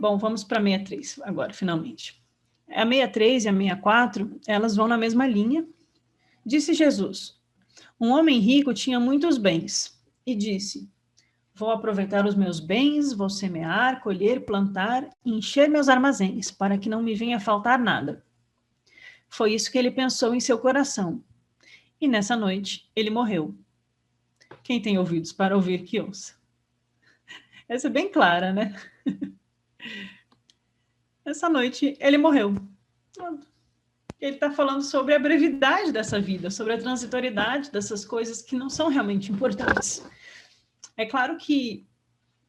Bom, vamos para a 63 agora, finalmente. A 63 e a 64, elas vão na mesma linha. Disse Jesus: um homem rico tinha muitos bens e disse: vou aproveitar os meus bens, vou semear, colher, plantar e encher meus armazéns, para que não me venha faltar nada. Foi isso que ele pensou em seu coração. E nessa noite ele morreu. Quem tem ouvidos para ouvir, que ouça. Essa é bem clara, né? Essa noite ele morreu. Ele está falando sobre a brevidade dessa vida, sobre a transitoriedade dessas coisas que não são realmente importantes. É claro que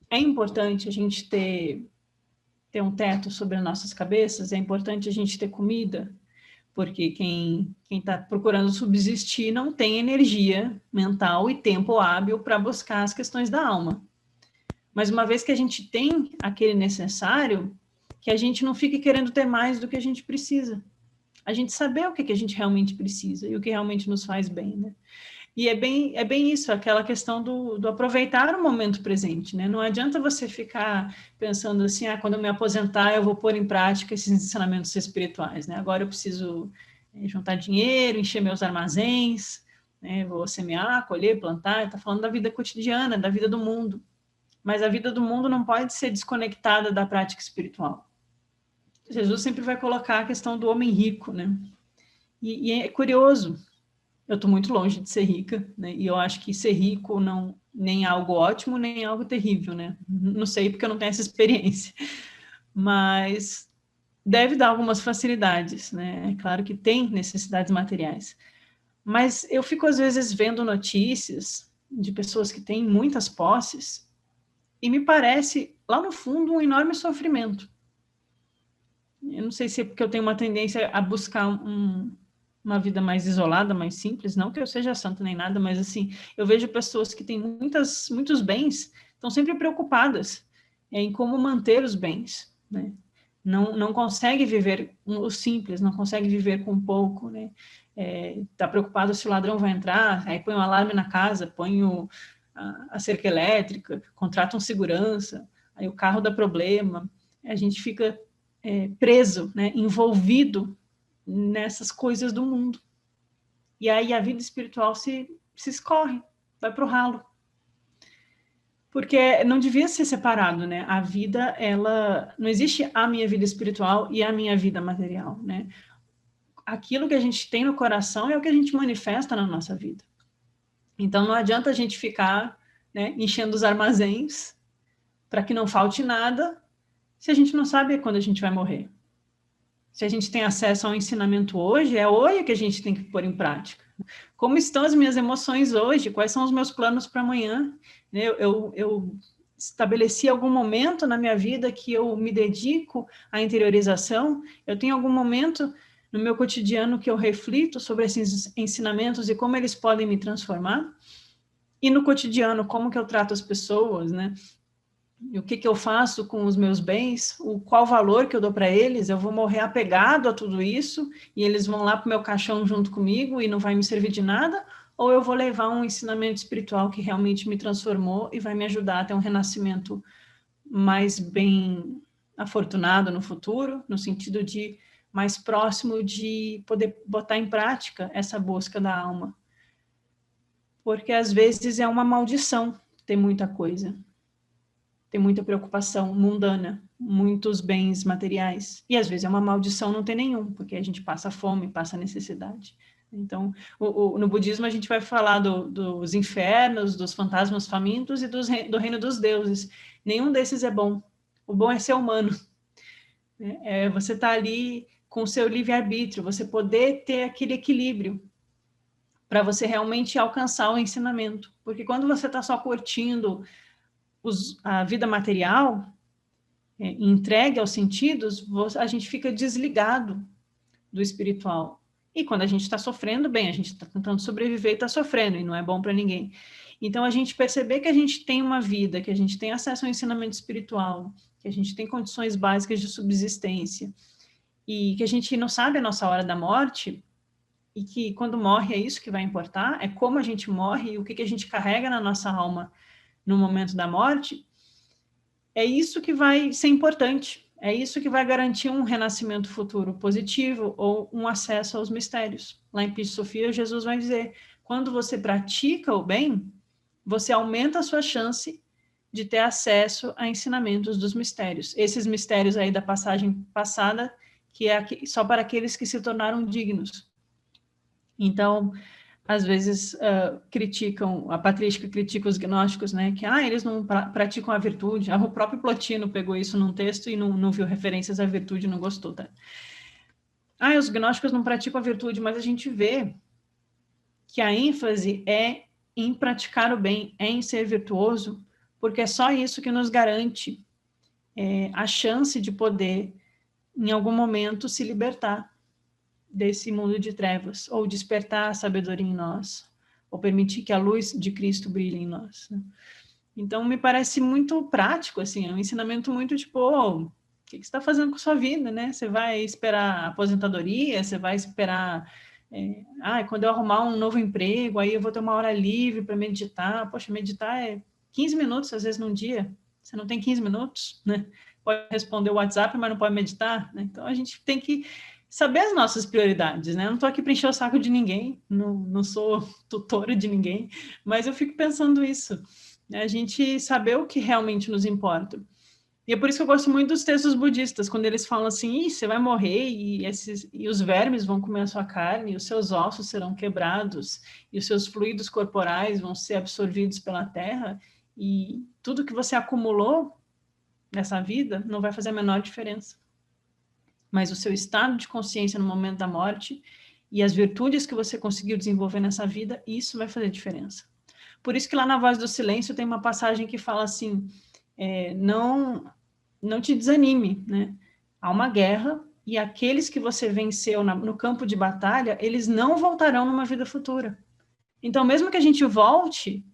é importante a gente ter um teto sobre as nossas cabeças, é importante a gente ter comida, porque quem está procurando subsistir não tem energia mental e tempo hábil para buscar as questões da alma. Mas uma vez que a gente tem aquele necessário, que a gente não fique querendo ter mais do que a gente precisa. A gente saber o que a gente realmente precisa e o que realmente nos faz bem, né? E é bem isso, aquela questão do aproveitar o momento presente, né? Não adianta você ficar pensando assim, quando eu me aposentar eu vou pôr em prática esses ensinamentos espirituais, né? Agora eu preciso juntar dinheiro, encher meus armazéns, né? Vou semear, colher, plantar. Está falando da vida cotidiana, da vida do mundo. Mas a vida do mundo não pode ser desconectada da prática espiritual. Jesus sempre vai colocar a questão do homem rico, né? E é curioso. Eu estou muito longe de ser rica, né? E eu acho que ser rico não nem algo ótimo, nem algo terrível, né? Não sei porque eu não tenho essa experiência. Mas deve dar algumas facilidades, né? É claro que tem necessidades materiais. Mas eu fico, às vezes, vendo notícias de pessoas que têm muitas posses e me parece, lá no fundo, um enorme sofrimento. Eu não sei se é porque eu tenho uma tendência a buscar uma vida mais isolada, mais simples, não que eu seja santa nem nada, mas assim, eu vejo pessoas que têm muitos bens, estão sempre preocupadas em como manter os bens, né? Não consegue viver o simples, não consegue viver com pouco, né? Tá preocupado se o ladrão vai entrar, aí põe um alarme na casa, põe a cerca elétrica, contrata um segurança, aí o carro dá problema, a gente fica preso, né, envolvido nessas coisas do mundo. E aí a vida espiritual se escorre, vai para o ralo. Porque não devia ser separado, né? A vida, ela... Não existe a minha vida espiritual e a minha vida material, né? Aquilo que a gente tem no coração é o que a gente manifesta na nossa vida. Então não adianta a gente ficar, né, enchendo os armazéns para que não falte nada, se a gente não sabe quando a gente vai morrer. Se a gente tem acesso ao ensinamento hoje, é hoje que a gente tem que pôr em prática. Como estão as minhas emoções hoje? Quais são os meus planos para amanhã? Eu estabeleci algum momento na minha vida que eu me dedico à interiorização? Eu tenho algum momento no meu cotidiano que eu reflito sobre esses ensinamentos e como eles podem me transformar? E no cotidiano, como que eu trato as pessoas, né? E o que eu faço com os meus bens, qual valor que eu dou para eles, eu vou morrer apegado a tudo isso e eles vão lá para o meu caixão junto comigo e não vai me servir de nada, ou eu vou levar um ensinamento espiritual que realmente me transformou e vai me ajudar a ter um renascimento mais bem afortunado no futuro, no sentido de mais próximo de poder botar em prática essa busca da alma. Porque às vezes é uma maldição ter muita coisa. Tem muita preocupação mundana, muitos bens materiais. E às vezes é uma maldição não ter nenhum, porque a gente passa fome, passa necessidade. Então, no budismo a gente vai falar dos infernos, dos fantasmas famintos e do reino dos deuses. Nenhum desses é bom. O bom é ser humano. Você está ali com o seu livre-arbítrio, você poder ter aquele equilíbrio para você realmente alcançar o ensinamento. Porque quando você está só curtindo a vida material, entregue aos sentidos, a gente fica desligado do espiritual. E quando a gente está sofrendo, bem, a gente está tentando sobreviver e está sofrendo, e não é bom para ninguém. Então, a gente perceber que a gente tem uma vida, que a gente tem acesso ao ensinamento espiritual, que a gente tem condições básicas de subsistência, e que a gente não sabe a nossa hora da morte, e que quando morre é isso que vai importar, é como a gente morre e o que a gente carrega na nossa alma no momento da morte, é isso que vai ser importante. É isso que vai garantir um renascimento futuro positivo ou um acesso aos mistérios. Lá em Pis Sofia, Jesus vai dizer, quando você pratica o bem, você aumenta a sua chance de ter acesso a ensinamentos dos mistérios. Esses mistérios aí da passagem passada, que é só para aqueles que se tornaram dignos. Então, às vezes criticam, a patrística critica os gnósticos, né, que eles não praticam a virtude. O próprio Plotino pegou isso num texto e não viu referências à virtude e não gostou, tá? Os gnósticos não praticam a virtude, mas a gente vê que a ênfase é em praticar o bem, é em ser virtuoso, porque é só isso que nos garante a chance de poder, em algum momento, se libertar desse mundo de trevas, ou despertar a sabedoria em nós, ou permitir que a luz de Cristo brilhe em nós. Né? Então, me parece muito prático, assim, é um ensinamento muito tipo, o que você está fazendo com a sua vida, né? Você vai esperar aposentadoria, você vai esperar, quando eu arrumar um novo emprego, aí eu vou ter uma hora livre para meditar. Poxa, meditar é 15 minutos, às vezes, num dia. Você não tem 15 minutos, né? Pode responder o WhatsApp, mas não pode meditar, né? Então, a gente tem que saber as nossas prioridades, né? Eu não estou aqui para encher o saco de ninguém, não sou tutora de ninguém, mas eu fico pensando isso, né? A gente saber o que realmente nos importa. E é por isso que eu gosto muito dos textos budistas, quando eles falam assim, você vai morrer e os vermes vão comer a sua carne, e os seus ossos serão quebrados, e os seus fluidos corporais vão ser absorvidos pela terra, e tudo que você acumulou nessa vida não vai fazer a menor diferença. Mas o seu estado de consciência no momento da morte e as virtudes que você conseguiu desenvolver nessa vida, isso vai fazer diferença. Por isso que lá na Voz do Silêncio tem uma passagem que fala assim, não te desanime, né? Há uma guerra e aqueles que você venceu no campo de batalha, eles não voltarão numa vida futura. Então, mesmo que a gente volte,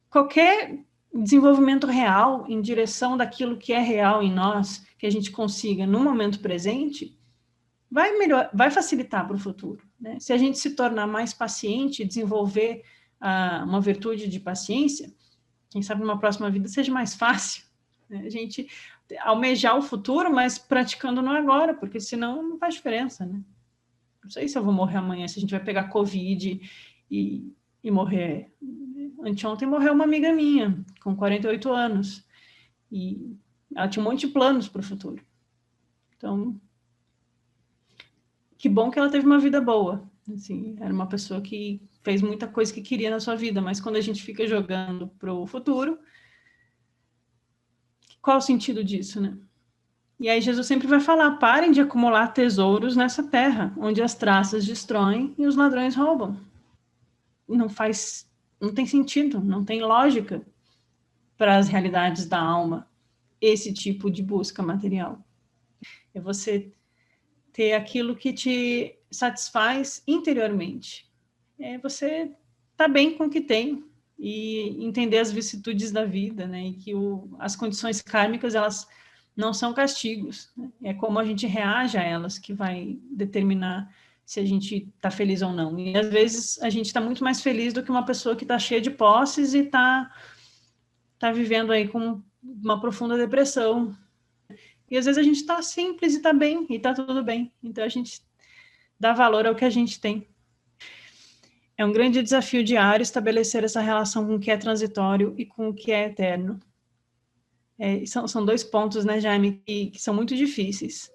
qualquer desenvolvimento real em direção daquilo que é real em nós, que a gente consiga no momento presente, vai facilitar para o futuro. Né? Se a gente se tornar mais paciente, desenvolver uma virtude de paciência, quem sabe numa próxima vida seja mais fácil. Né? A gente almejar o futuro, mas praticando no agora, porque senão não faz diferença. Né? Não sei se eu vou morrer amanhã, se a gente vai pegar Covid e morrer. Anteontem morreu uma amiga minha, com 48 anos, e ela tinha um monte de planos para o futuro. Então, que bom que ela teve uma vida boa. Assim, era uma pessoa que fez muita coisa que queria na sua vida, mas quando a gente fica jogando para o futuro, qual o sentido disso, né? E aí Jesus sempre vai falar, parem de acumular tesouros nessa terra, onde as traças destroem e os ladrões roubam. Não tem sentido, não tem lógica para as realidades da alma, esse tipo de busca material. É você ter aquilo que te satisfaz interiormente. É você estar bem com o que tem e entender as vicissitudes da vida, né? E que as condições kármicas, elas não são castigos. Né? É como a gente reage a elas que vai determinar se a gente está feliz ou não. E às vezes a gente está muito mais feliz do que uma pessoa que está cheia de posses e está vivendo aí com uma profunda depressão. E às vezes a gente está simples e está bem, e está tudo bem. Então a gente dá valor ao que a gente tem. É um grande desafio diário estabelecer essa relação com o que é transitório e com o que é eterno. São dois pontos, né, Jaime, que são muito difíceis.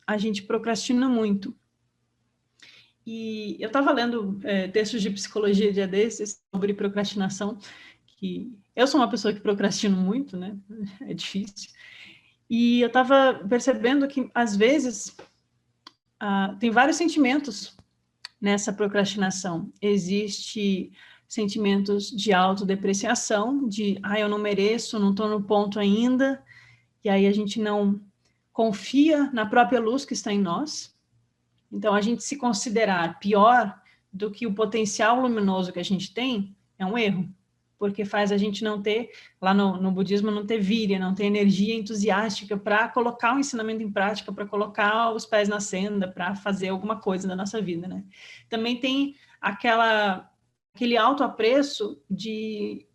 A gente procrastina muito. E eu estava lendo textos de psicologia dia desses sobre procrastinação, que eu sou uma pessoa que procrastino muito, né? É difícil. E eu estava percebendo que, às vezes, tem vários sentimentos nessa procrastinação. Existe sentimentos de autodepreciação, de, eu não mereço, não estou no ponto ainda, e aí a gente não confia na própria luz que está em nós. Então, a gente se considerar pior do que o potencial luminoso que a gente tem é um erro, porque faz a gente não ter, lá no budismo, não ter virya, não ter energia entusiástica para colocar o ensinamento em prática, para colocar os pés na senda, para fazer alguma coisa na nossa vida, né? Também tem aquele autoapreço de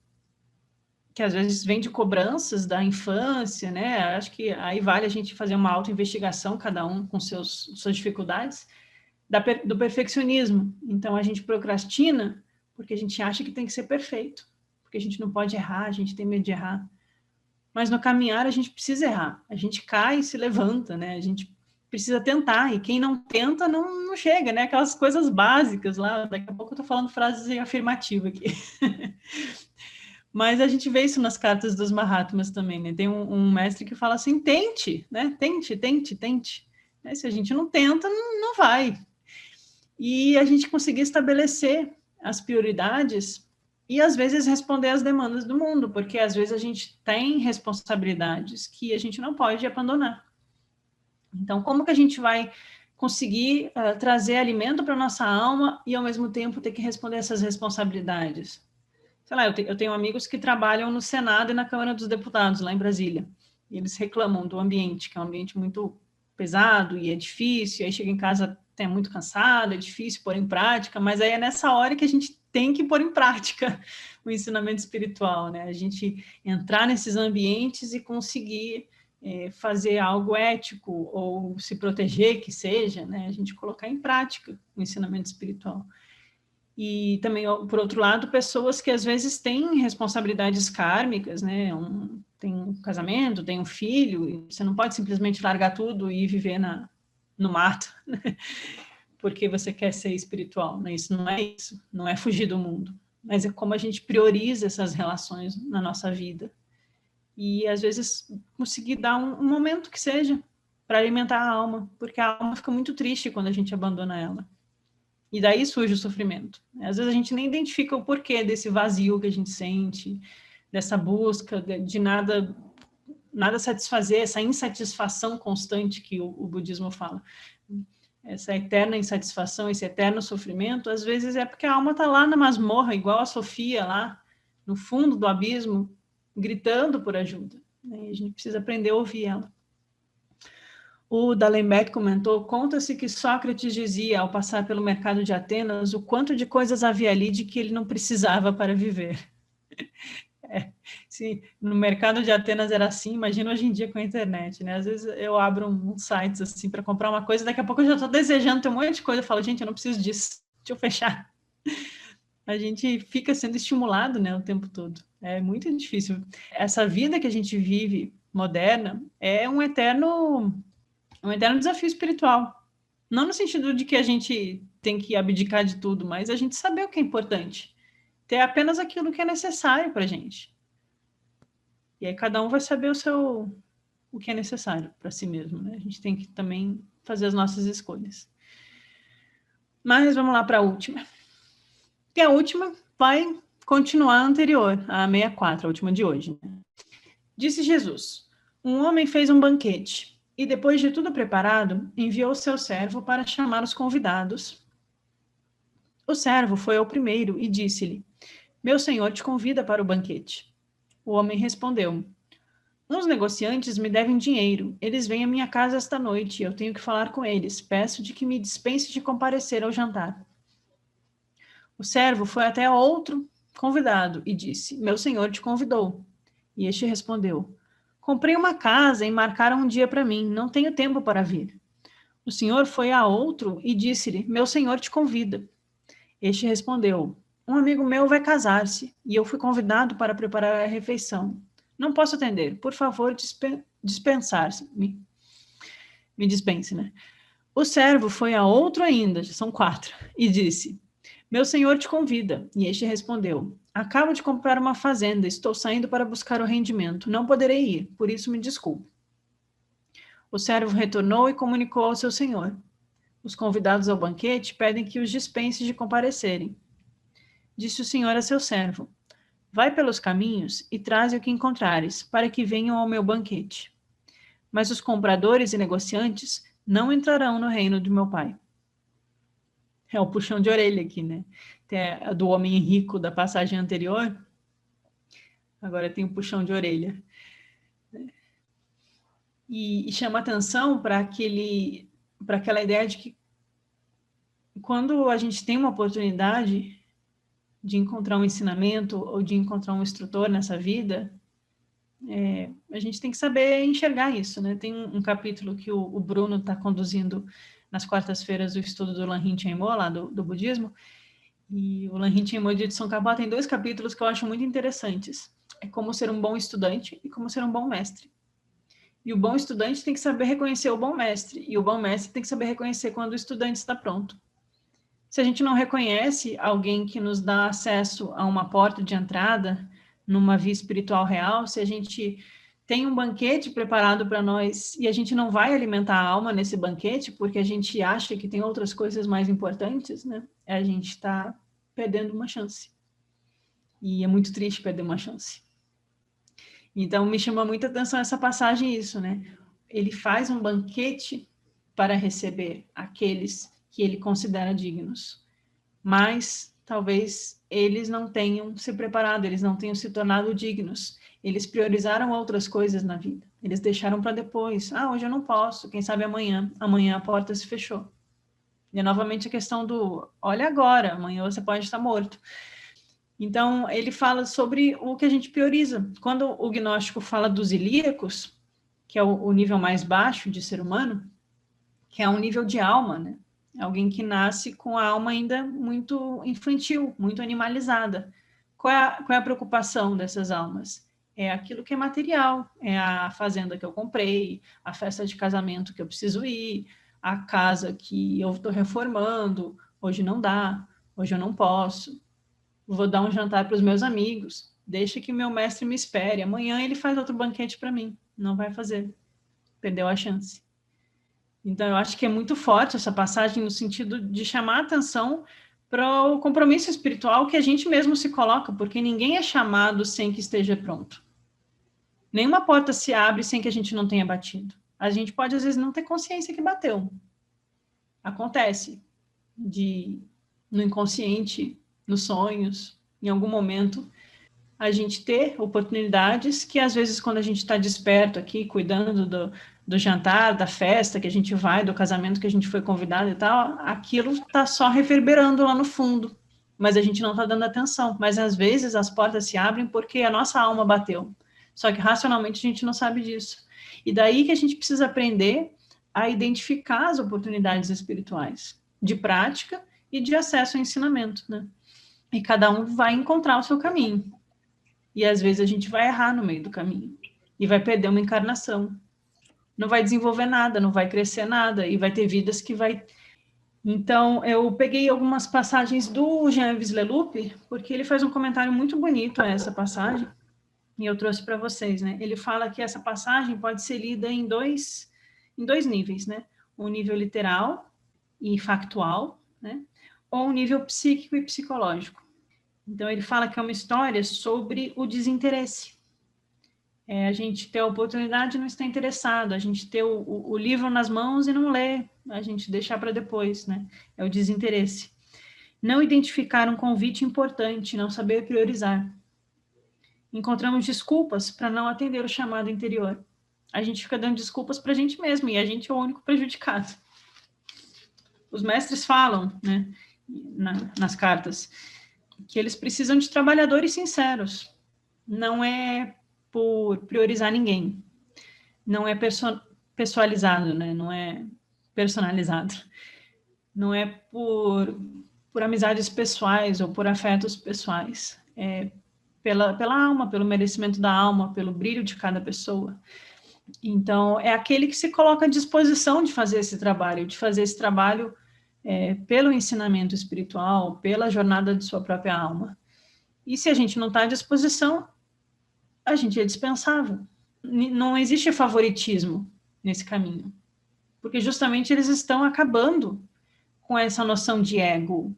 que às vezes vem de cobranças da infância, né? Acho que aí vale a gente fazer uma autoinvestigação, cada um com suas dificuldades, do perfeccionismo. Então, a gente procrastina porque a gente acha que tem que ser perfeito, porque a gente não pode errar, a gente tem medo de errar. Mas no caminhar a gente precisa errar, a gente cai e se levanta, né? A gente precisa tentar, e quem não tenta não chega, né? Aquelas coisas básicas lá, daqui a pouco eu tô falando frases afirmativas aqui. Mas a gente vê isso nas cartas dos Mahatmas também, né? Tem um mestre que fala assim, tente, né? Tente, tente, tente. Né? Se a gente não tenta, não vai. E a gente conseguir estabelecer as prioridades e, às vezes, responder às demandas do mundo, porque, às vezes, a gente tem responsabilidades que a gente não pode abandonar. Então, como que a gente vai conseguir trazer alimento para a nossa alma e, ao mesmo tempo, ter que responder essas responsabilidades? Sei lá, eu tenho amigos que trabalham no Senado e na Câmara dos Deputados, lá em Brasília. E eles reclamam do ambiente, que é um ambiente muito pesado e é difícil, e aí chega em casa é muito cansado, é difícil pôr em prática, mas aí é nessa hora que a gente tem que pôr em prática o ensinamento espiritual, né? A gente entrar nesses ambientes e conseguir fazer algo ético ou se proteger, que seja, né? A gente colocar em prática o ensinamento espiritual. E também, por outro lado, pessoas que às vezes têm responsabilidades kármicas, né? Tem um casamento, tem um filho, e você não pode simplesmente largar tudo e viver no mato, né? Porque você quer ser espiritual, né? Isso, não é fugir do mundo, mas é como a gente prioriza essas relações na nossa vida. E às vezes conseguir dar um momento que seja para alimentar a alma, porque a alma fica muito triste quando a gente abandona ela. E daí surge o sofrimento. Às vezes a gente nem identifica o porquê desse vazio que a gente sente, dessa busca de nada satisfazer, essa insatisfação constante que o budismo fala. Essa eterna insatisfação, esse eterno sofrimento, às vezes é porque a alma está lá na masmorra, igual a Sofia lá, no fundo do abismo, gritando por ajuda. E a gente precisa aprender a ouvir ela. O D'Alembert comentou, conta-se que Sócrates dizia, ao passar pelo mercado de Atenas, o quanto de coisas havia ali de que ele não precisava para viver. Se no mercado de Atenas era assim, imagina hoje em dia com a internet, né? Às vezes eu abro uns sites assim para comprar uma coisa, daqui a pouco eu já estou desejando ter um monte de coisa, eu falo, gente, eu não preciso disso, deixa eu fechar. A gente fica sendo estimulado, né, o tempo todo. É muito difícil. Essa vida que a gente vive, moderna, é um eterno desafio espiritual. Não no sentido de que a gente tem que abdicar de tudo, mas a gente saber o que é importante. Ter apenas aquilo que é necessário para a gente. E aí cada um vai saber o que é necessário para si mesmo, né? A gente tem que também fazer as nossas escolhas. Mas vamos lá para a última. E a última vai continuar a anterior, a 64, a última de hoje. Né? Disse Jesus, um homem fez um banquete e, depois de tudo preparado, enviou seu servo para chamar os convidados. O servo foi ao primeiro e disse-lhe, meu senhor te convida para o banquete. O homem respondeu, uns negociantes me devem dinheiro, eles vêm à minha casa esta noite, eu tenho que falar com eles, peço de que me dispense de comparecer ao jantar. O servo foi até outro convidado e disse, meu senhor te convidou. E este respondeu, comprei uma casa e marcaram um dia para mim, não tenho tempo para vir. O senhor foi a outro e disse-lhe, meu senhor te convida. Este respondeu, um amigo meu vai casar-se e eu fui convidado para preparar a refeição. Não posso atender, por favor, dispensar-me. Me dispense, né? O servo foi a outro ainda, já são 4, e disse, meu senhor te convida. E este respondeu, acabo de comprar uma fazenda, estou saindo para buscar o rendimento, não poderei ir, por isso me desculpe. O servo retornou e comunicou ao seu senhor. Os convidados ao banquete pedem que os dispense de comparecerem. Disse o senhor a seu servo, vai pelos caminhos e traze o que encontrares, para que venham ao meu banquete. Mas os compradores e negociantes não entrarão no reino de meu pai. É o puxão de orelha aqui, né? Tem a do homem rico da passagem anterior. Agora tem o puxão de orelha. E chama atenção para aquela ideia de que quando a gente tem uma oportunidade, de encontrar um ensinamento ou de encontrar um instrutor nessa vida, a gente tem que saber enxergar isso, né? Tem um capítulo que o Bruno está conduzindo nas quartas-feiras o estudo do Lanhin Chenmo, lá do budismo, e o Lanhin Chenmo de Tsongkhapa tem 2 capítulos que eu acho muito interessantes. É como ser um bom estudante e como ser um bom mestre. E o bom estudante tem que saber reconhecer o bom mestre, e o bom mestre tem que saber reconhecer quando o estudante está pronto. Se a gente não reconhece alguém que nos dá acesso a uma porta de entrada numa via espiritual real, se a gente tem um banquete preparado para nós e a gente não vai alimentar a alma nesse banquete porque a gente acha que tem outras coisas mais importantes, né? A gente está perdendo uma chance. E é muito triste perder uma chance. Então, me chama muita atenção essa passagem, isso, né? Ele faz um banquete para receber aqueles que ele considera dignos. Mas talvez eles não tenham se preparado, eles não tenham se tornado dignos. Eles priorizaram outras coisas na vida. Eles deixaram para depois. Ah, hoje eu não posso, quem sabe amanhã. Amanhã a porta se fechou. E é novamente a questão do, olha agora, amanhã você pode estar morto. Então, ele fala sobre o que a gente prioriza. Quando o gnóstico fala dos ilíacos, que é o nível mais baixo de ser humano, que é um nível de alma, né? Alguém que nasce com a alma ainda muito infantil, muito animalizada. Qual é a preocupação dessas almas? É aquilo que é material, é a fazenda que eu comprei, a festa de casamento que eu preciso ir, a casa que eu estou reformando, hoje não dá, hoje eu não posso, vou dar um jantar para os meus amigos, deixa que meu mestre me espere, amanhã ele faz outro banquete para mim, não vai fazer, perdeu a chance. Então, eu acho que é muito forte essa passagem no sentido de chamar a atenção para o compromisso espiritual que a gente mesmo se coloca, porque ninguém é chamado sem que esteja pronto. Nenhuma porta se abre sem que a gente não tenha batido. A gente pode, às vezes, não ter consciência que bateu. Acontece no inconsciente, nos sonhos, em algum momento, a gente ter oportunidades que, às vezes, quando a gente está desperto aqui, cuidando do jantar, da festa que a gente vai, do casamento que a gente foi convidado e tal, aquilo está só reverberando lá no fundo, mas a gente não está dando atenção. Mas, às vezes, as portas se abrem porque a nossa alma bateu. Só que, racionalmente, a gente não sabe disso. E daí que a gente precisa aprender a identificar as oportunidades espirituais, de prática e de acesso ao ensinamento, né? E cada um vai encontrar o seu caminho. E às vezes a gente vai errar no meio do caminho e vai perder uma encarnação. Não vai desenvolver nada, não vai crescer nada e vai ter vidas que vai. Então, eu peguei algumas passagens do Jean-Yves Leloup, porque ele faz um comentário muito bonito a essa passagem, e eu trouxe para vocês, né? Ele fala que essa passagem pode ser lida em dois níveis, né? Um nível literal e factual, né? Ou um nível psíquico e psicológico. Então, ele fala que é uma história sobre o desinteresse. A gente ter a oportunidade de não estar interessado, a gente ter o livro nas mãos e não ler, a gente deixar para depois, né? É o desinteresse. Não identificar um convite importante, não saber priorizar. Encontramos desculpas para não atender o chamado interior. A gente fica dando desculpas para a gente mesmo e a gente é o único prejudicado. Os mestres falam, né, nas cartas, que eles precisam de trabalhadores sinceros. Não é por priorizar ninguém. Não é pessoalizado, né? Não é personalizado. Não é por amizades pessoais ou por afetos pessoais. É pela alma, pelo merecimento da alma, pelo brilho de cada pessoa. Então, é aquele que se coloca à disposição de fazer esse trabalho pelo ensinamento espiritual, pela jornada de sua própria alma. E se a gente não está à disposição, a gente é dispensável. Não existe favoritismo nesse caminho, porque justamente eles estão acabando com essa noção de ego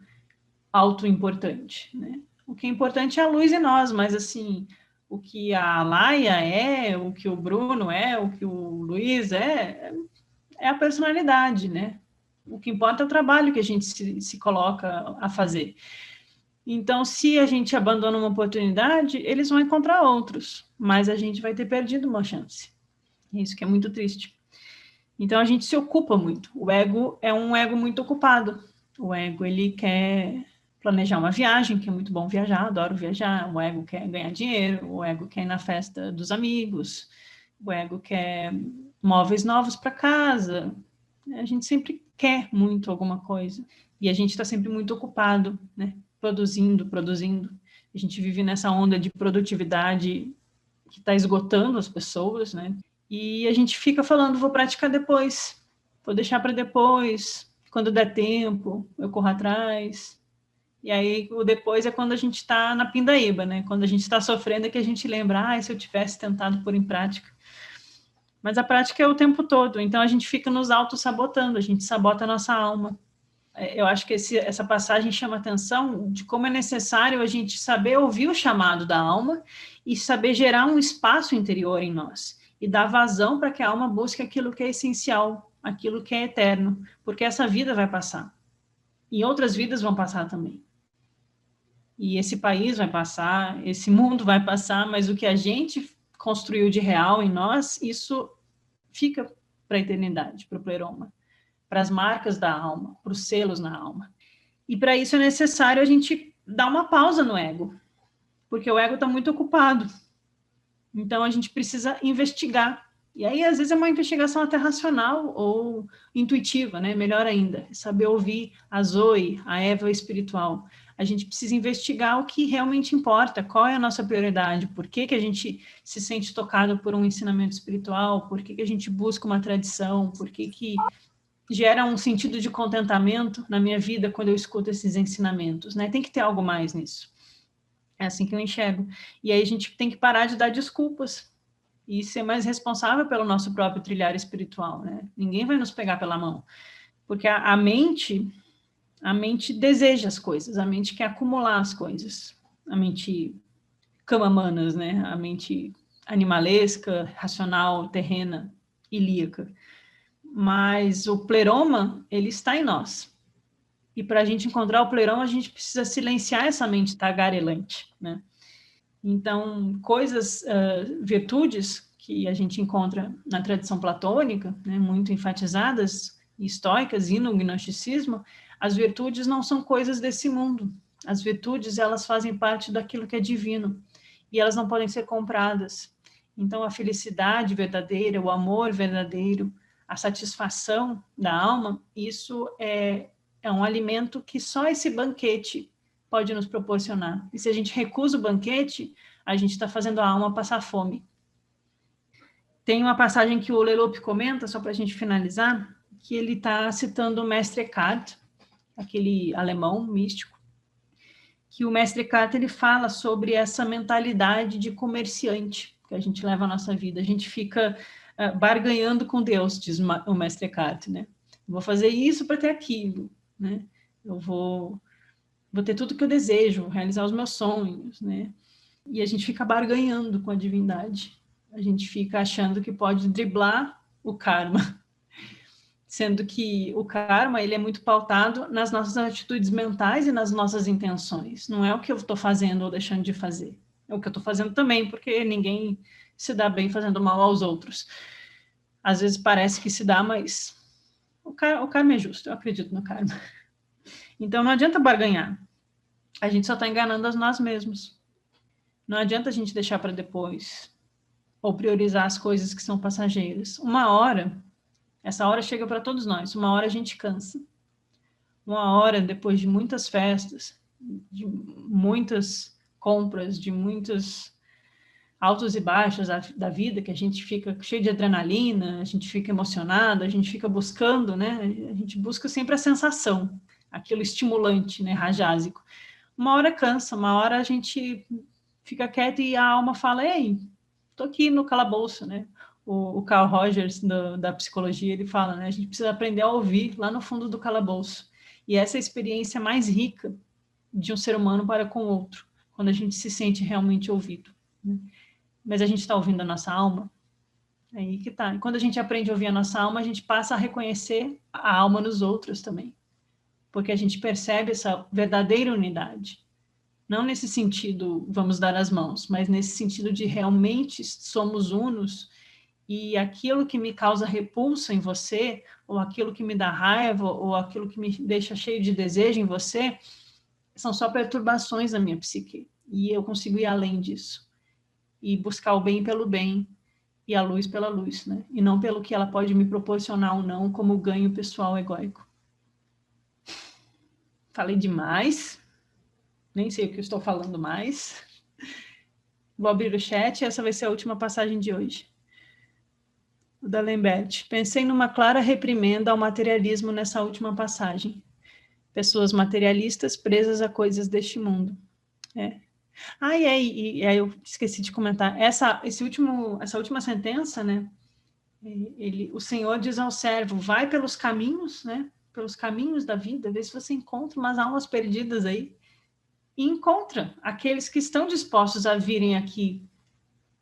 autoimportante, né? O que é importante é a luz em nós, mas assim, o que a Laia é, o que o Bruno é, o que o Luiz é a personalidade, né? O que importa é o trabalho que a gente se coloca a fazer. Então, se a gente abandona uma oportunidade, eles vão encontrar outros, mas a gente vai ter perdido uma chance. Isso que é muito triste. Então, a gente se ocupa muito. O ego é um ego muito ocupado. O ego, ele quer planejar uma viagem, que é muito bom viajar, adoro viajar. O ego quer ganhar dinheiro, o ego quer ir na festa dos amigos, o ego quer móveis novos para casa. A gente sempre quer muito alguma coisa e a gente está sempre muito ocupado, né? Produzindo, produzindo. A gente vive nessa onda de produtividade que está esgotando as pessoas, né? E a gente fica falando, vou praticar depois, vou deixar para depois, quando der tempo, eu corro atrás. E aí o depois é quando a gente está na pindaíba, né? Quando a gente está sofrendo é que a gente lembra, se eu tivesse tentado pôr em prática. Mas a prática é o tempo todo, então a gente fica nos auto-sabotando, a gente sabota a nossa alma. Eu acho que essa passagem chama atenção de como é necessário a gente saber ouvir o chamado da alma e saber gerar um espaço interior em nós e dar vazão para que a alma busque aquilo que é essencial, aquilo que é eterno, porque essa vida vai passar e outras vidas vão passar também. E esse país vai passar, esse mundo vai passar, mas o que a gente construiu de real em nós, isso fica para a eternidade, para o pleroma, para as marcas da alma, para os selos na alma. E para isso é necessário a gente dar uma pausa no ego, porque o ego está muito ocupado. Então a gente precisa investigar. E aí, às vezes, é uma investigação até racional ou intuitiva, né? Melhor ainda, saber ouvir a Zoe, a Eva espiritual. A gente precisa investigar o que realmente importa, qual é a nossa prioridade, por que, que a gente se sente tocado por um ensinamento espiritual, por que, que a gente busca uma tradição, por que, que gera um sentido de contentamento na minha vida quando eu escuto esses ensinamentos, né? Tem que ter algo mais nisso. É assim que eu enxergo. E aí a gente tem que parar de dar desculpas e ser mais responsável pelo nosso próprio trilhar espiritual, né? Ninguém vai nos pegar pela mão, porque a mente deseja as coisas, a mente quer acumular as coisas, a mente camamanas, né? A mente animalesca, racional, terrena, ilíaca. Mas o pleroma, ele está em nós. E para a gente encontrar o pleroma, a gente precisa silenciar essa mente tagarelante, né? Então, virtudes que a gente encontra na tradição platônica, né, muito enfatizadas, estoicas e no gnosticismo, as virtudes não são coisas desse mundo. As virtudes, elas fazem parte daquilo que é divino e elas não podem ser compradas. Então, a felicidade verdadeira, o amor verdadeiro, a satisfação da alma, isso é um alimento que só esse banquete pode nos proporcionar. E se a gente recusa o banquete, a gente está fazendo a alma passar fome. Tem uma passagem que o Leloup comenta, só para a gente finalizar, que ele está citando o mestre Eckhart, aquele alemão místico, que o mestre Eckhart ele fala sobre essa mentalidade de comerciante que a gente leva à nossa vida. A gente fica barganhando com Deus, diz o mestre Eckhart, né? Vou fazer isso para ter aquilo, né? Eu vou ter tudo que eu desejo, realizar os meus sonhos, né? E a gente fica barganhando com a divindade. A gente fica achando que pode driblar o karma, sendo que o karma ele é muito pautado nas nossas atitudes mentais e nas nossas intenções. Não é o que eu estou fazendo ou deixando de fazer. É o que eu estou fazendo também, porque ninguém se dá bem fazendo mal aos outros. Às vezes parece que se dá, mas o karma é justo, eu acredito no karma. Então não adianta barganhar. A gente só está enganando a nós mesmos. Não adianta a gente deixar para depois ou priorizar as coisas que são passageiras. Uma hora, essa hora chega para todos nós, uma hora a gente cansa. Uma hora, depois de muitas festas, de muitas compras, de muitos altos e baixos da vida, que a gente fica cheio de adrenalina, a gente fica emocionado, a gente fica buscando, né? A gente busca sempre a sensação, aquilo estimulante, né? Rajásico. Uma hora cansa, uma hora a gente fica quieto e a alma fala, ei, tô aqui no calabouço, né? O Carl Rogers, da psicologia, ele fala, né? A gente precisa aprender a ouvir lá no fundo do calabouço. E essa é a experiência mais rica de um ser humano para com o outro, quando a gente se sente realmente ouvido, né? Mas a gente está ouvindo a nossa alma? É aí que tá. E quando a gente aprende a ouvir a nossa alma, a gente passa a reconhecer a alma nos outros também. Porque a gente percebe essa verdadeira unidade. Não nesse sentido, vamos dar as mãos, mas nesse sentido de realmente somos unos e aquilo que me causa repulsa em você, ou aquilo que me dá raiva, ou aquilo que me deixa cheio de desejo em você, são só perturbações da minha psique. E eu consigo ir além disso. E buscar o bem pelo bem e a luz pela luz, né? E não pelo que ela pode me proporcionar ou não como ganho pessoal egóico. Falei demais. Nem sei o que eu estou falando mais. Vou abrir o chat, essa vai ser a última passagem de hoje. O da Lembert. Pensei numa clara reprimenda ao materialismo nessa última passagem. Pessoas materialistas presas a coisas deste mundo. É. E aí eu esqueci de comentar. Essa última sentença, né? O Senhor diz ao servo, vai pelos caminhos, né? Pelos caminhos da vida, vê se você encontra umas almas perdidas aí. E encontra aqueles que estão dispostos a virem aqui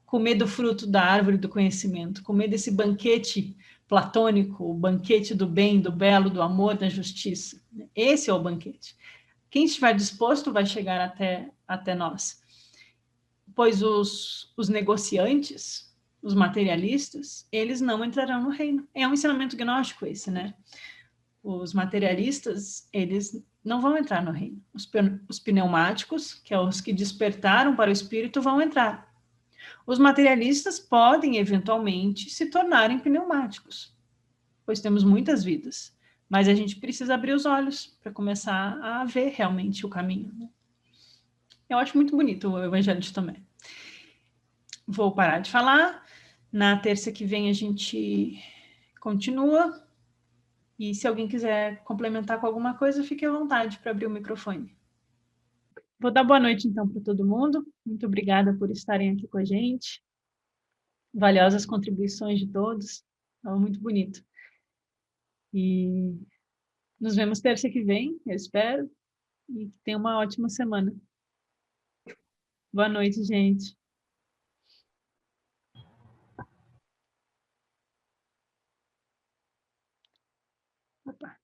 comer do fruto da árvore do conhecimento, comer desse banquete platônico, o banquete do bem, do belo, do amor, da justiça. Esse é o banquete. Quem estiver disposto vai chegar até nós. Pois os negociantes, os materialistas, eles não entrarão no reino. É um ensinamento gnóstico esse, né? Os materialistas, eles não vão entrar no reino. Os pneumáticos, que é os que despertaram para o espírito, vão entrar. Os materialistas podem, eventualmente, se tornarem pneumáticos, pois temos muitas vidas. Mas a gente precisa abrir os olhos para começar a ver realmente o caminho. Né? Eu acho muito bonito o Evangelho de Tomé. Vou parar de falar. Na terça que vem a gente continua. E se alguém quiser complementar com alguma coisa, fique à vontade para abrir o microfone. Vou dar boa noite, então, para todo mundo. Muito obrigada por estarem aqui com a gente. Valiosas contribuições de todos. Estava muito bonito. E nos vemos terça que vem, eu espero. E tenha uma ótima semana. Boa noite, gente. Opa.